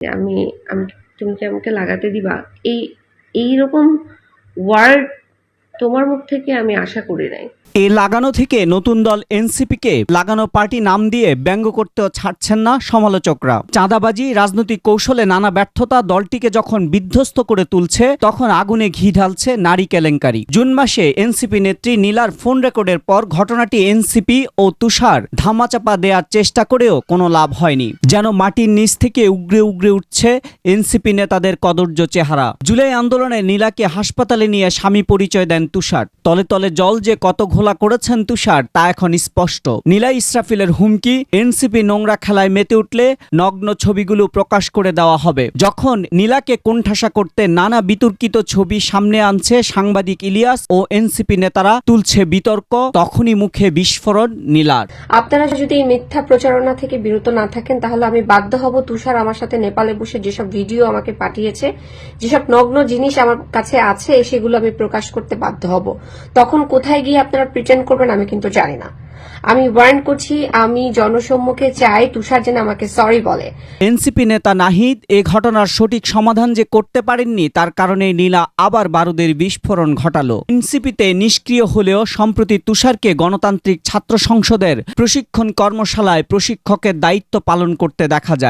যে তুমি কি আমাকে লাগাতে দিবা, এই এইরকম ওয়ার্ড তোমার মুখ থেকে আমি আশা করি নাই। এই লাগানো থেকে নতুন দল এনসিপিকে লাগানো পার্টি নাম দিয়ে ব্যঙ্গ করতেও ছাড়ছেন না সমালোচকরা। চাঁদাবাজি, রাজনৈতিক কৌশলে নানা ব্যর্থতা দলটিকে যখন বিধ্বস্ত করে তুলছে, তখন আগুনে ঘি ঢালছে নারী কেলেঙ্কারি। জুন মাসে এনসিপি নেত্রী নীলার ফোন রেকর্ডের পর ঘটনাটি এনসিপি ও তুষার ধামাচাপা দেওয়ার চেষ্টা করেও কোনো লাভ হয়নি। যেন মাটির নিচ থেকে উগরে উগরে উঠছে এনসিপি নেতাদের কদর্য চেহারা। জুলাই আন্দোলনে নীলাকে হাসপাতালে নিয়ে স্বামী পরিচয় দেন তুষার। তলে তলে জল যে কত ঘোলা করেছেন তুষার তা এখন স্পষ্ট। নীলা ইসরাফিলের হুমকি, এনসিপি নোংরা খেলায় মেতে উঠলে নগ্ন ছবিগুলো প্রকাশ করে দেওয়া হবে। যখন নীলাকে কোণঠাসা করতে নানা বিতর্কিত ছবি সামনে আনছে সাংবাদিক ইলিয়াস ও এনসিপি নেতারা তুলছে বিতর্ক, তখনই মুখে বিস্ফোরণ নীলার। আপনারা যদি এই মিথ্যা প্রচারণা থেকে বিরত না থাকেন, তাহলে আমি বাধ্য হব তুষার আমার সাথে নেপালে বসে যেসব ভিডিও আমাকে পাঠিয়েছে, যেসব নগ্ন জিনিস আমার কাছে আছে, সেগুলো আমি প্রকাশ করতে বাধ্য হব। তখন কোথায় গিয়ে আপনারা প্রিটেন্ড করবেন আমি কিন্তু জানি না। আমি ওয়ার্ন করছি, আমি জনসম্মুখে চাই তুষার যেন আমাকে সরি বলে। এনসিপি নেতা নাহিদ এ ঘটনার সঠিক সমাধান যে করতে পারেননি, তার কারণে নীলা আবার বারুদের বিস্ফোরণ ঘটালো। এনসিপিতে নিষ্ক্রিয় হলেও সম্প্রতি তুষারকে গণতান্ত্রিক ছাত্র সংসদের প্রশিক্ষণ কর্মশালায় প্রশিক্ষকের দায়িত্ব পালন করতে দেখা যায়।